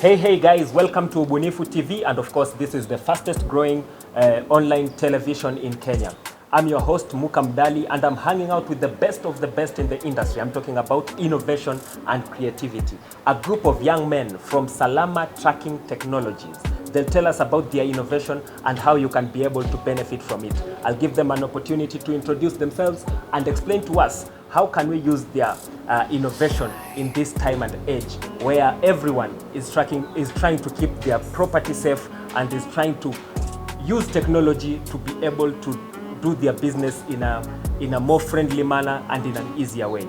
Hey guys, welcome to Ubunifu TV, and of course this is the fastest growing online television in Kenya. I'm your host Muka Mdali, and I'm hanging out with the best of the best in the industry. I'm talking about innovation and creativity. A group of young men from Salama Tracking Technologies. They'll tell us about their innovation and how you can be able to benefit from it. I'll give them an opportunity to introduce themselves and explain to us how can we use their innovation in this time and age where everyone is trying to keep their property safe and is trying to use technology to be able to do their business in a more friendly manner and in an easier way.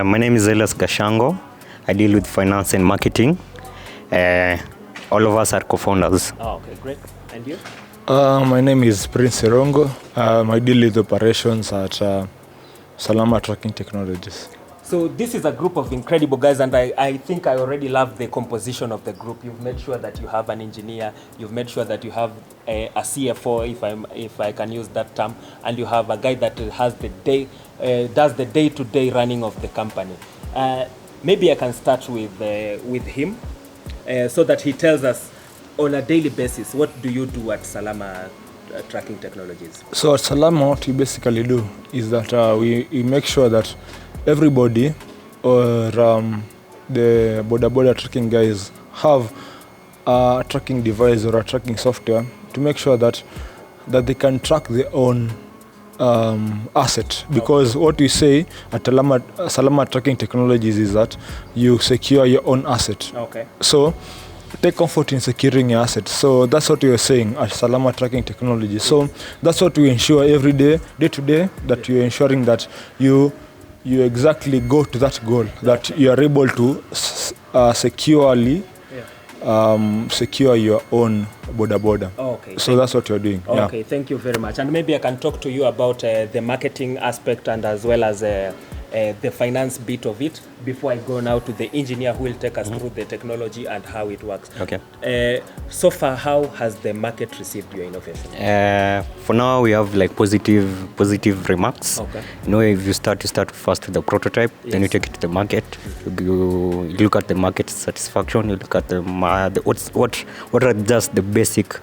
My name is Elias Gashango. I deal with finance and marketing. All of us are co-founders. Oh, okay, great. And you? My name is Prince Serongo. I deal with operations at Salama Tracking Technologies. So this is a group of incredible guys, and I think I already love the composition of the group. You've made sure that you have an engineer, you've made sure that you have a CFO, if I can use that term, and you have a guy that has does the day-to-day running of the company. Maybe I can start with him so that he tells us on a daily basis, what do you do at Salama Tracking Technologies? So at Salama, what we basically do is that we make sure that everybody or the Boda tracking guys have a tracking device or a tracking software to make sure that they can track their own asset, because what we say at Salama Tracking Technologies is that you secure your own asset. Okay. So take comfort in securing your assets. So that's what we are saying at Salama Tracking Technologies. So that's what we ensure every day to day, that you're ensuring that you exactly go to that goal, that you are able to securely secure your own Boda. Okay. So that's what you're doing. Okay, Thank you very much. And maybe I can talk to you about the marketing aspect and as well as the finance bit of it before I go now to the engineer who will take us through the technology and how it works. Okay. So far, how has the market received your innovation? For now, we have like positive remarks. Okay. You know, if you start first with the prototype, then you take it to the market. You look at the market satisfaction. You look at what are just the basic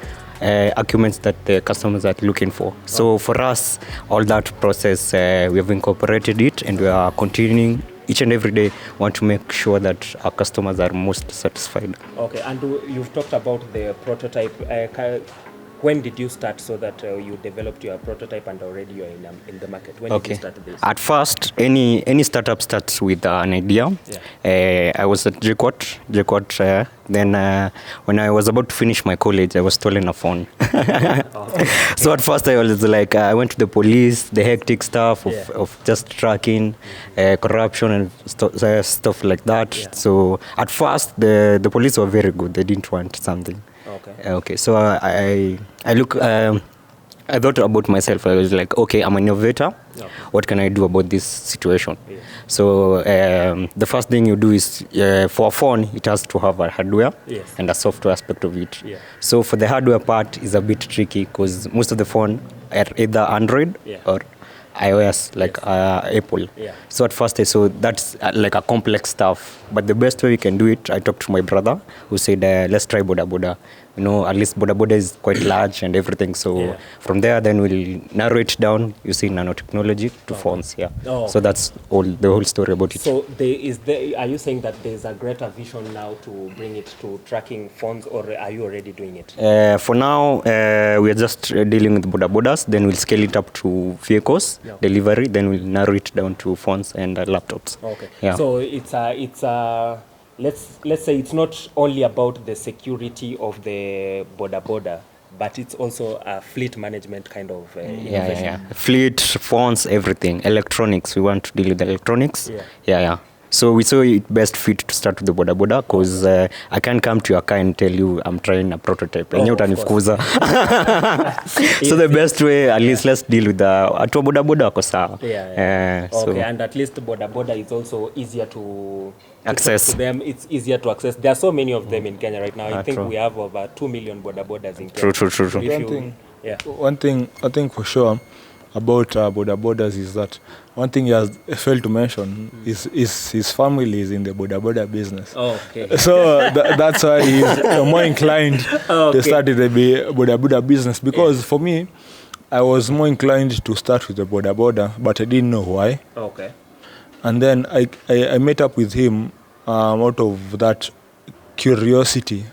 arguments that the customers are looking for. So for us, all that process, we have incorporated it, and we are continuing each and every day. Want to make sure that our customers are most satisfied. Okay, and you've talked about the prototype. When did you start so that you developed your prototype and already you're in the market? When did you start this? At first, any startup starts with an idea. Yeah. I was at JKUAT. Then when I was about to finish my college, I was stolen a phone. So at first I was like, I went to the police, the hectic stuff of just tracking, corruption and stuff like that. Yeah. So at first the police were very good. They didn't want something. Okay. So I thought about myself. I was like, okay, I'm an innovator. Okay. What can I do about this situation? Yeah. So the first thing you do is, for a phone, it has to have a hardware and a software aspect of it. Yeah. So for the hardware part is a bit tricky because most of the phone are either Android or iOS, like Apple. Yeah. So at first I saw that's like a complex stuff. But the best way we can do it, I talked to my brother who said, let's try Boda. You know, at least Boda is quite large and everything. So from there, then we'll narrow it down using nanotechnology to phones. Yeah. So that's the whole story about it. So are you saying that there's a greater vision now to bring it to tracking phones, or are you already doing it? For now, we are just dealing with Bodas. Then we'll scale it up to vehicles, delivery. Then we'll narrow it down to phones and laptops. Okay. Yeah. So it's let's say it's not only about the security of the Boda, but it's also a fleet management kind of innovation. Yeah. Fleet, phones, everything, electronics. We want to deal with electronics. Yeah. So we saw it best fit to start with the Boda because I can't come to your car and tell you I'm trying a prototype. So the best way, at least let's deal with the Boda kosa. Okay, and at least Boda is also easier to access. To them, it's easier to access. There are so many of them in Kenya right now. I think we have over 2 million Bodas in Kenya. True. One thing for sure, about Boda Bodas is that one thing he has failed to mention is his family is in the Boda business. Okay. So that's why he's more inclined to start with the Boda business. Because for me, I was more inclined to start with the Boda, but I didn't know why. Okay. And then I met up with him out of that curiosity,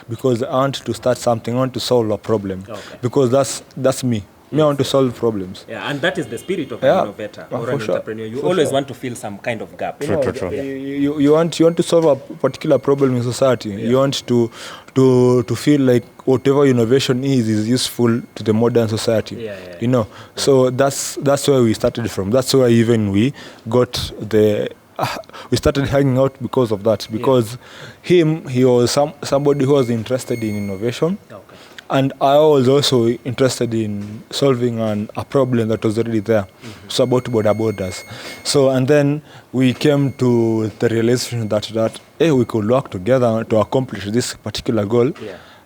because I want to start something, I want to solve a problem, because that's me. I want to solve problems. Yeah, and that is the spirit of an innovator or an entrepreneur. You always want to fill some kind of gap. True. You want to solve a particular problem in society. You want to feel like whatever innovation is useful to the modern society. So that's where we started from. That's where even we got we started hanging out because of that. Because he was somebody who was interested in innovation. And I was also interested in solving a problem that was already there. So about Bodas. So, and then we came to the realization that we could work together to accomplish this particular goal.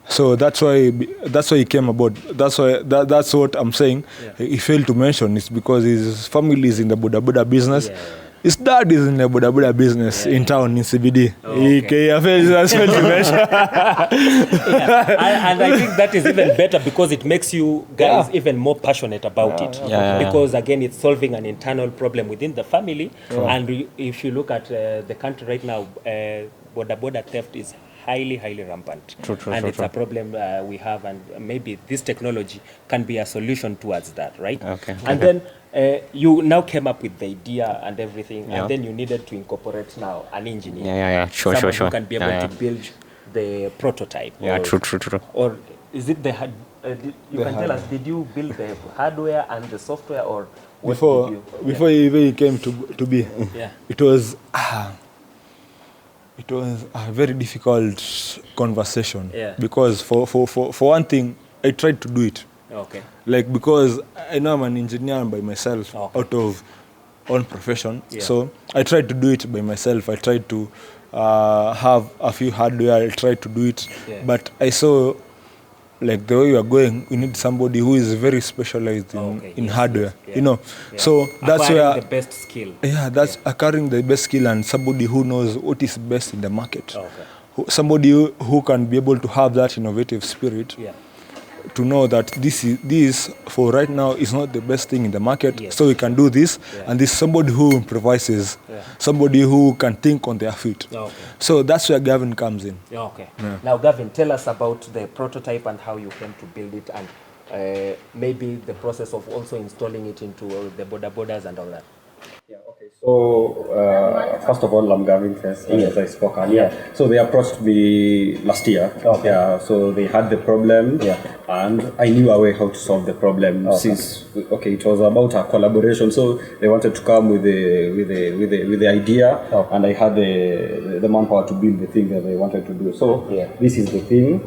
So that's why he came about. That's what I'm saying. He failed to mention is because his family is in the Boda business. His dad is in the Boda business in town, in CBD. He failed to mention. And I think that is even better because it makes you guys even more passionate about it. Because again, it's solving an internal problem within the family. And if you look at the country right now, Boda theft is highly rampant. It's a problem we have, and maybe this technology can be a solution towards that, right? And then you now came up with the idea and everything, and then you needed to incorporate now an engineer. Sure. Who can be able to build the prototype. True. Or is it the you can tell us, did you build the hardware and the software, or what before he came to be? It was a very difficult conversation, because for one thing, I tried to do it. Like, because I know I'm an engineer by myself out of own profession. So I tried to do it by myself. I tried to have a few hardware. I tried to do it. But I saw, like, the way we are going, we need somebody who is very specialized in hardware. So that's acquiring where the best skill. That's acquiring the best skill, and somebody who knows what is best in the market. Somebody who can be able to have that innovative spirit. To know that this for right now is not the best thing in the market, so we can do this, and this somebody who improvises, somebody who can think on their feet. So that's where Gavin comes in. Now, Gavin, tell us about the prototype and how you came to build it, and maybe the process of also installing it into the Bodas and all that. So, first of all, I'm Gavin first, as I spoke earlier. So they approached me last year. So they had the problem, and I knew a way how to solve the problem. Since it was about a collaboration, so they wanted to come with the idea, and I had the manpower to build the thing that they wanted to do. So this is the thing.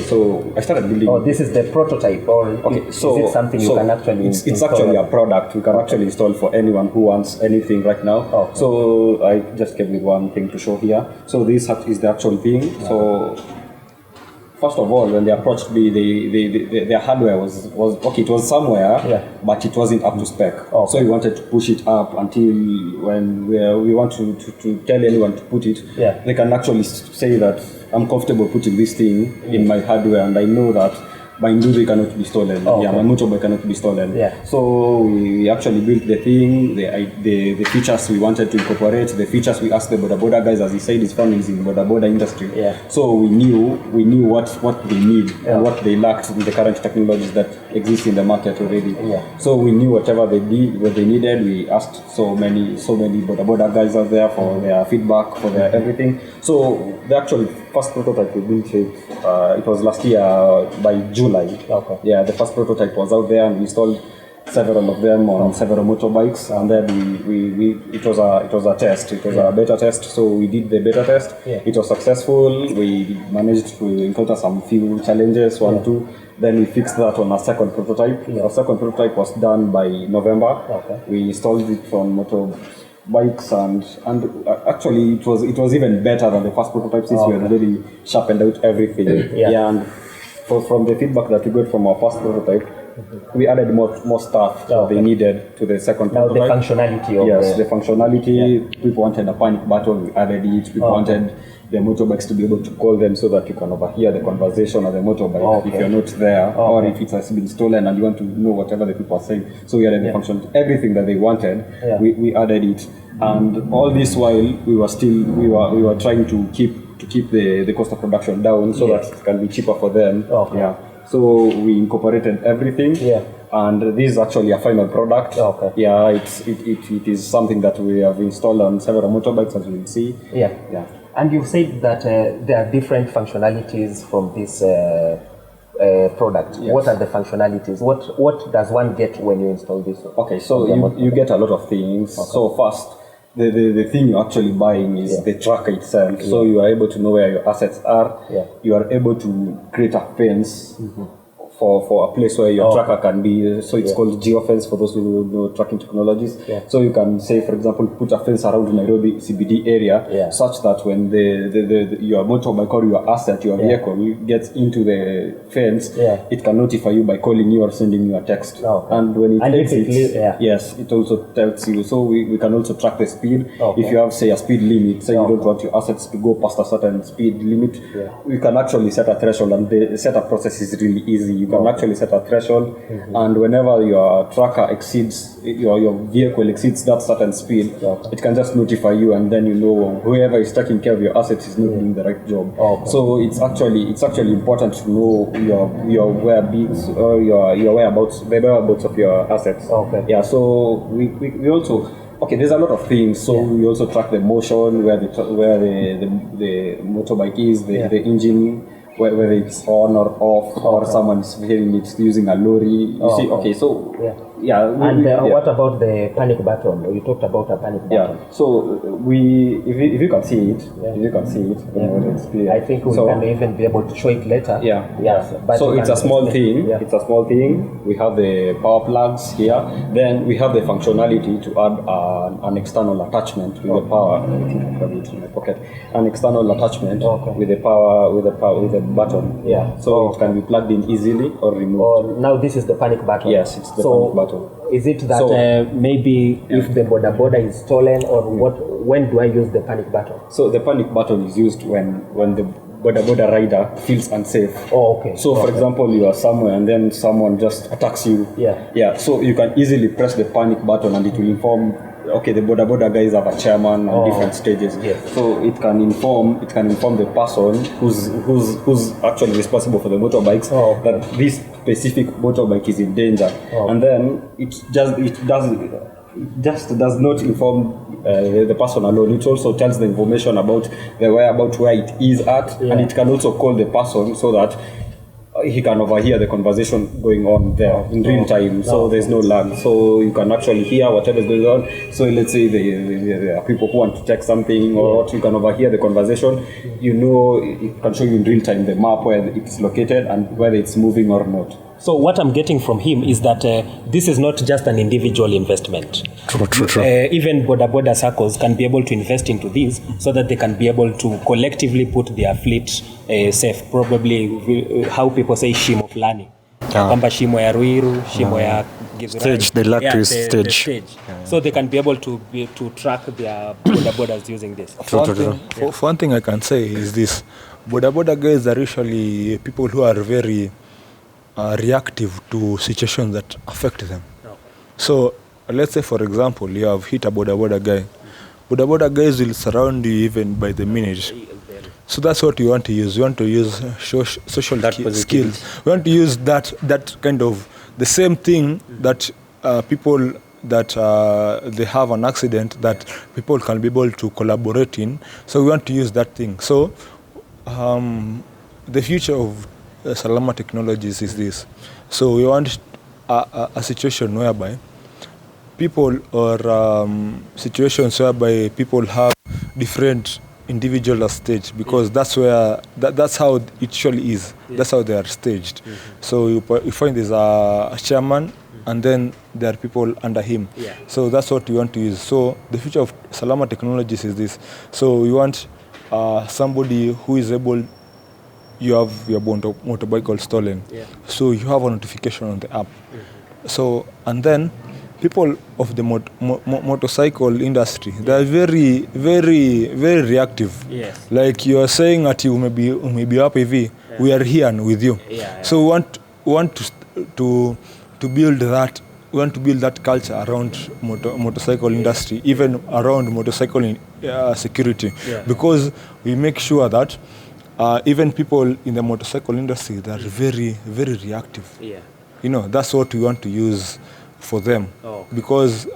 So I started building. This is the prototype, or is it something you can actually? It's actually a product we can actually install for anyone who wants anything right now. So I just came with one thing to show here. So this is the actual thing. So first of all, when they approached me, their hardware was it was somewhere, but it wasn't up to spec. So we wanted to push it up until when we want to tell anyone to put it, they can actually say that I'm comfortable putting this thing in my hardware, and I know that my Nduzi cannot be stolen. My Motobike cannot be stolen. So we actually built the thing, the features we wanted to incorporate, the features we asked the Boda guys, as he said, his family is in the Boda industry. So we knew what they need and what they lacked in the current technologies that exist in the market already. So we knew what they needed. We asked so many Boda guys out there for their feedback, for their everything. So the actual first prototype we built it was last year by July. The first prototype was out there, and we installed several of them on several motorbikes, and then it was a test. It was a beta test. So we did the beta test. It was successful. We managed to encounter some few challenges, one or two. Then we fixed that on a second prototype. Our second prototype was done by November. We installed it on motorbikes, and actually it was even better than the first prototype, since we had already sharpened out everything. And from the feedback that we got from our first prototype, we added more stuff that they needed to the second Now prototype. the functionality of yes, the functionality. People wanted a panic button, we added it. People wanted the motorbikes to be able to call them so that you can overhear the conversation of the motorbike if you're not there, or if it has been stolen and you want to know whatever the people are saying. So we added the function, everything that they wanted, we added it. And all this while we were trying to keep the cost of production down so that it can be cheaper for them. So we incorporated everything. And this is actually a final product. It is something that we have installed on several motorbikes, as you will see. And you said that there are different functionalities from this product. What are the functionalities? What does one get when you install this? Okay, so you get a lot of things. So first, the thing you're actually buying is the tracker itself. So you are able to know where your assets are. You are able to create a fence for a place where your tracker can be. So it's called geofence for those who know tracking technologies. So you can say, for example, put a fence around Nairobi CBD area such that when your motorbike or your asset, your vehicle gets into the fence, it can notify you by calling you or sending you a text. And when it takes it, yes, it also tells you. So we can also track the speed. If you have, say, a speed limit, say you don't want your assets to go past a certain speed limit, we can actually set a threshold, and the setup process is really easy. You can actually set a threshold, and whenever your tracker exceeds, your vehicle exceeds that certain speed, it can just notify you, and then you know whoever is taking care of your assets is not doing the right job. So it's actually important to know your whereabouts or your whereabouts, the whereabouts of your assets. So we also. Okay, there's a lot of things. So we also track the motion, where the motorbike is, the engine, whether it's on or off, or someone's hearing it using a lorry. You see, okay, so what about the panic button? You talked about a panic button. So if you can see it, I think we can even be able to show it later. But so it's a small thing. It's a small thing. We have the power plugs here. Then we have the functionality to add an external attachment with the power. I think I have it in my pocket. An external attachment with the button. So it can be plugged in easily or removed. Now this is the panic button. Yes, it's the panic button. Is it that maybe if the Boda is stolen, or when do I use the panic button? So the panic button is used when the Boda rider feels unsafe. So for example, you are somewhere and then someone just attacks you. So you can easily press the panic button and it will inform. Okay, the Boda guys have a chairman on different stages. So it can inform the person who's actually responsible for the motorbikes that this specific motorbike is in danger. And then it just does not inform the person alone. It also tells the information about the whereabouts where it is at, and it can also call the person so that he can overhear the conversation going on there in real time. So there's no lag. So you can actually hear whatever is going on. So let's say there are people who want to check something or what, you can overhear the conversation. You know, it can show you in real time the map where it's located and whether it's moving or not. So what I'm getting from him is that this is not just an individual investment. True. Even Boda circles can be able to invest into this so that they can be able to collectively put their fleet safe. Probably how people say shimo fulani. Kwamba shimo ya Ruiru, shimo ya Githurai. Stage, the lattice stage. So they can be able to track their Bodas using this. For one thing I can say is this: Boda guys are usually people who are very reactive to situations that affect them. So let's say, for example, you have hit a Boda guy. Boda guys will surround you even by the minute. So that's what you want to use. You want to use social skills. We want to use that kind of the same thing that people that they have an accident that people can be able to collaborate in. So we want to use that thing. So the future of Salama Technologies is this. So we want a situation whereby people or situations whereby people have different individual stage, because that's where that's how it usually is. That's how they are staged. So you find there's a chairman and then there are people under him. So that's what we want to use. So the future of Salama Technologies is this. So we want somebody who is able you have your motorbike all stolen. Yeah. So you have a notification on the app. So, and then people of the motorcycle industry, they are very, very, very reactive. Yes. Like you are saying that you may be up EV, we are here and with you. Yeah. So we want to build that. We want to build that culture around motorcycle industry, even around motorcycle security, because we make sure that even people in the motorcycle industry, they are very, very reactive. Yeah. That's what we want to use for them. Oh. Because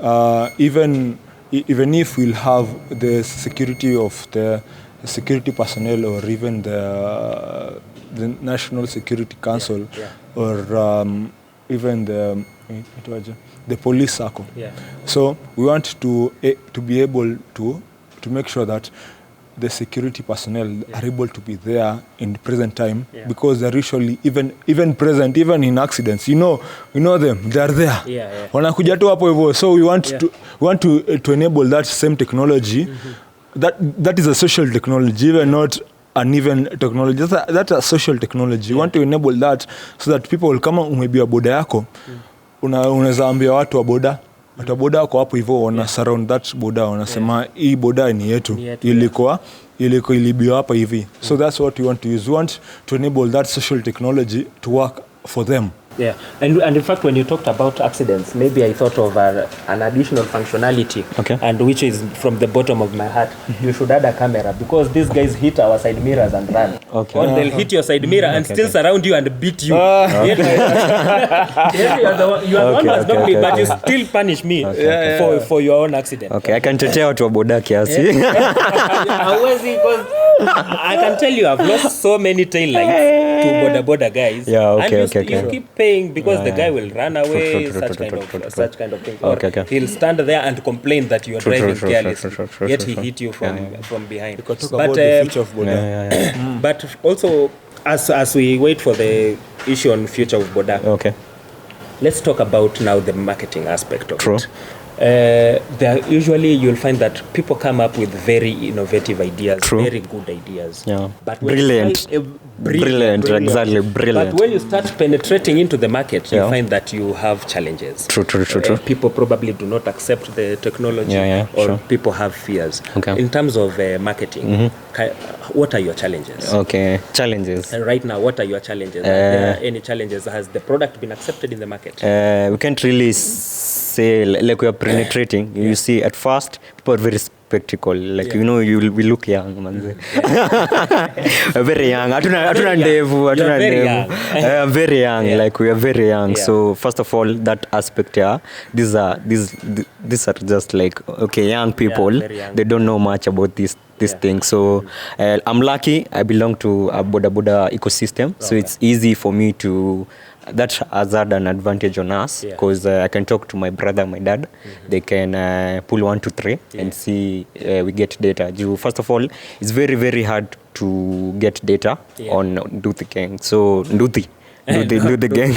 even if we'll have the security of the security personnel, or even the National Security Council, or even the police circle. Yeah. So we want to be able to make sure that the security personnel are able to be there in the present time, because they're usually even present, even in accidents. You know them, they are there. Wanakuja tu hapo hivyo. So we want to enable that same technology. That is a social technology, even not an even technology. That's a social technology. We want to enable that so that people, kama umebiwa boda yako, unaweza ambia watu wa boda wako hapo hivyo, wana surround that boda, wanasema hii boda ni yetu, ilibiwa hapa hivi. So that's what we want to use. We want to enable that social technology to work for them. Yeah, and in fact, when you talked about accidents, maybe I thought of an additional functionality, and which is from the bottom of my heart. You should add a camera, because these guys hit our side mirrors and run. Or they'll hit your side mirror and still surround you and beat you. You are the one who has done me, but you still punish me for your own accident. Okay, I can tetea watu wa boda kiasi. I can tell you, I've lost so many tail lights to boda guys. And you keep paying, because the guy will run away, such kind of thing. Or he'll stand there and complain that you are driving carelessly, yet he hit you from behind. Talk about the future of boda. But also, as we wait for the issue on future of boda, let's talk about now the marketing aspect of it. There usually you'll find that people come up with very innovative ideas, very good ideas. But brilliant, exactly, brilliant. But when you start penetrating into the market, you find that you have challenges. True. People probably do not accept the technology, or people have fears. In terms of marketing, what are your challenges? Challenges. And right now, what are your challenges? Are there any challenges? Has the product been accepted in the market? We can't really say, like, we are penetrating. You see, at first, people are very spectacle. Like, we look young, man. Very young. Atuna ndevu. I'm very young. Like, we are very young. So, first of all, that aspect, these are just like, young people. They don't know much about this thing. So, I'm lucky. I belong to a Boda ecosystem. So, it's easy for me to... That has had an advantage on us, because I can talk to my brother, my dad. They can pull 1, 2, 3 and see we get data. First of all, it's very, very hard to get data on Nduthi gang. So Nduthi gang.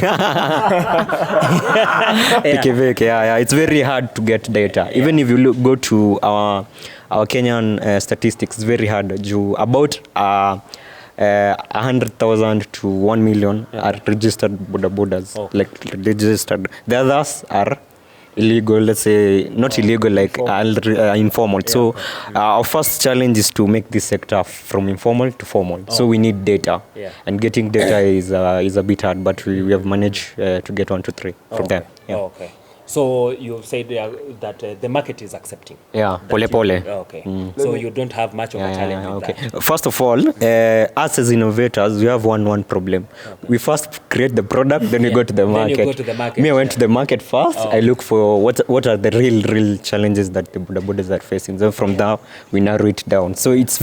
It's very hard to get data. Even if you go to our Kenyan statistics, it's very hard. About 100,000 to 1 million are registered bodas, like registered. The others are illegal, let's say, not illegal, like informal. So our first challenge is to make this sector from informal to formal. So we need data, and getting data is a bit hard, but we have managed to get 1, 2, 3 from there. So you've said that the market is accepting. Pole. So you don't have much of a challenge with that. First of all, us as innovators, we have one problem. We first create the product, then we go to the market. Then you go to the market. Me, I went to the market first. I look for what are the real challenges that the bodas are facing. So from there, we narrow it down. So it's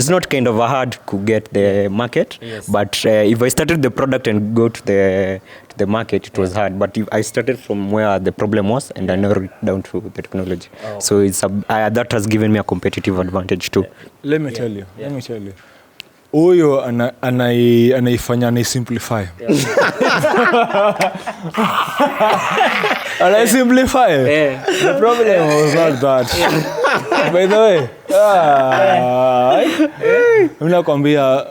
not kind of a hard to get the market. But if I started the product and go to the market, it was hard. But if I started from where the problem was, and I narrowed it down to the technology. So it's that has given me a competitive advantage too. Let me tell you. Huyo anaifanya anaisimplify. Anaisimplify. The problem was not that. By the way, mimi nakwambia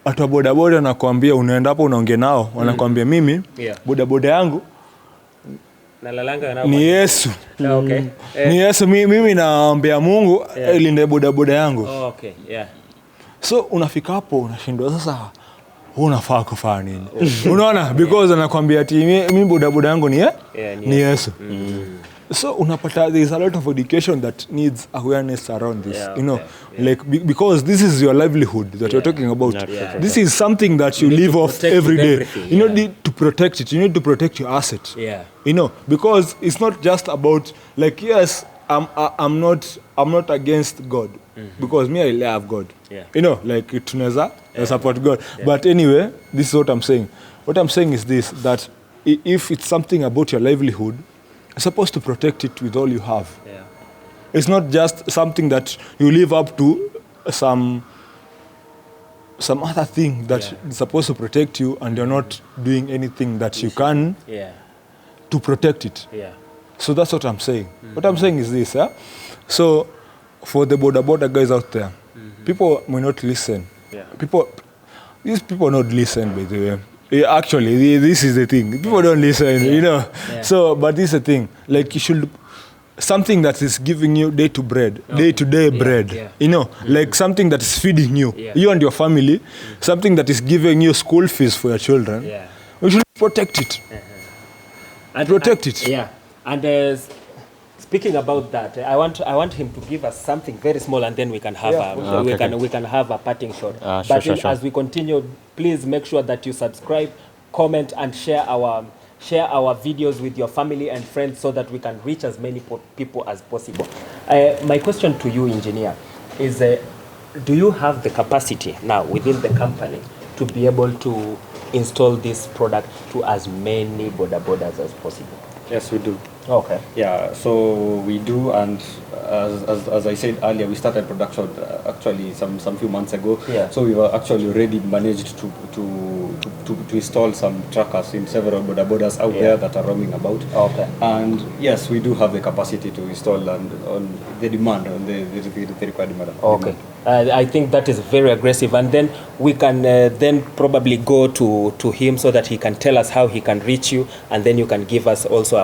atu bodaboda nakwambia unaenda hapo unaongea nao wanakwambia mimi bodaboda yangu ni Yesu. Okay. Ni Yesu, mimi naombea Mungu ilinde bodaboda yangu. Okay. Yeah. So unafika hapo unashindwa sasa unafaa kufanya nini? Unaona, because anakwambia ati mimi bodaboda yangu ni Yesu. So unapata there is a lot of education that needs awareness around this, you know, like because this is your livelihood that you're talking about. This is something that you live off every day. You need to protect it. You need to protect your asset. You know, because it's not just about like, yes, I'm not against God, because me I love God. You know, like tunaweza support God. But anyway, this is what I'm saying. What I'm saying is this, that if it's something about your livelihood, you're supposed to protect it with all you have. It's not just something that you live up to some other thing that is supposed to protect you, and you're not doing anything that you can to protect it. So that's what I'm saying. What I'm saying is this. So for the boda guys out there, people may not listen. These people not listen, by the way. Actually, this is the thing. People don't listen, you know. So, but this is the thing. Like, you should something that is giving you day-to-day bread. You know, like something that is feeding you, you and your family. Something that is giving you school fees for your children. We should protect it. Protect it. Yeah. And speaking about that, I want him to give us something very small, and then we can have we can have a parting shot. But sure. As we continue, please make sure that you subscribe, comment, and share our videos with your family and friends, so that we can reach as many people as possible. My question to you, engineer, is do you have the capacity now within the company to be able to install this product to as many bodas as possible? Yes, we do. Okay. Yeah, so we do, and as I said earlier, we started production actually some few months ago. So we were actually already managed to install some trackers in several bodas out there that are roaming about. Okay. And yes, we do have the capacity to install on the demand, on the required demand. Okay. I think that is very aggressive, and then we can then probably go to him so that he can tell us how he can reach you, and then you can give us also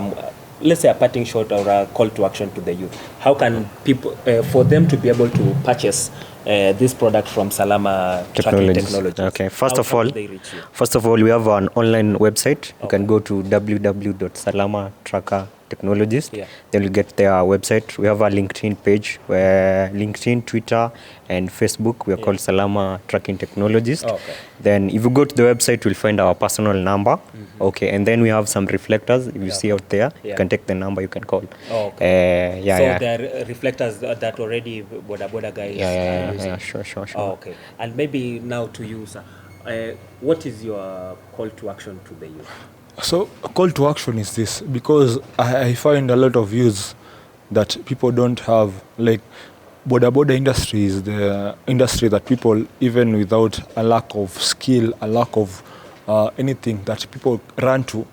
let's say a parting shot or a call to action to the youth. How can people, for them to be able to purchase this product from Salama Tracking Technologies? Okay, first of all, we have an online website. You can go to www.salamatrackertechnologies. Then you get their website. We have a LinkedIn page, where LinkedIn, Twitter, and Facebook, we are called Salama Tracking Technologies. Then if you go to the website, you'll find our personal number. Okay, and then we have some reflectors. If you see out there, you can take the number, you can call. So there are reflectors that already boda guys are using. Sure. Okay, and maybe now to you, sir, what is your call to action to the youth? So a call to action is this, because I find a lot of youths that people don't have, like boda industry is the industry that people, even without a lack of skill, a lack of anything, that people run to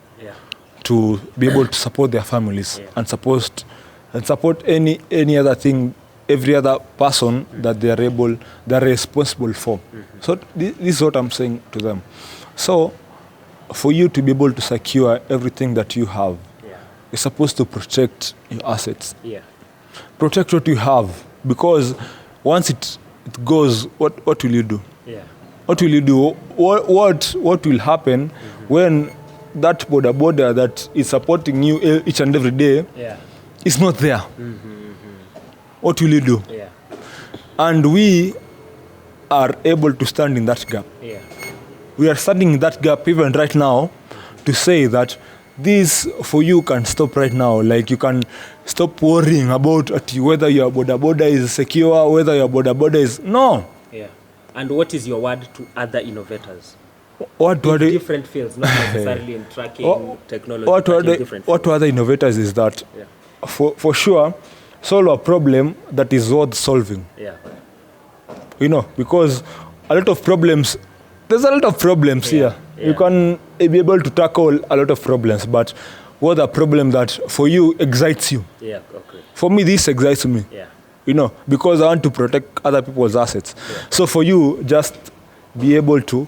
be able to support their families and support any other thing, every other person that they're responsible for. So this is what I'm saying to them. So for you to be able to secure everything that you have, you're supposed to protect your assets. Protect what you have, because once it goes, what will you do? What will you do? What will happen when that boda that is supporting you each and every day is not there? What will you do? And we are able to stand in that gap. We are standing in that gap even right now to say that this for you can stop right now. Like, you can stop worrying about whether your boda is secure, whether your boda is no. And what is your word to other innovators? What in different fields, not necessarily in tracking technology, but in different fields. What to other innovators is that for sure, solve a problem that is worth solving. You know, because there's a lot of problems here. You can be able to tackle a lot of problems, but what a problem that for you excites you. For me, this excites me. You know, because I want to protect other people's assets. So for you, just be able to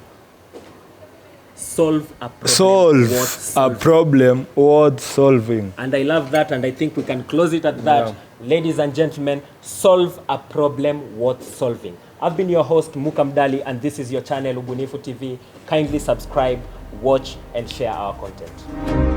solve a problem. solve a problem worth solving. And I love that, and I think we can close it at that. Ladies and gentlemen, solve a problem worth solving. I've been your host, Mukam Dali, and this is your channel, Ubunifu TV. Kindly subscribe, watch, and share our content.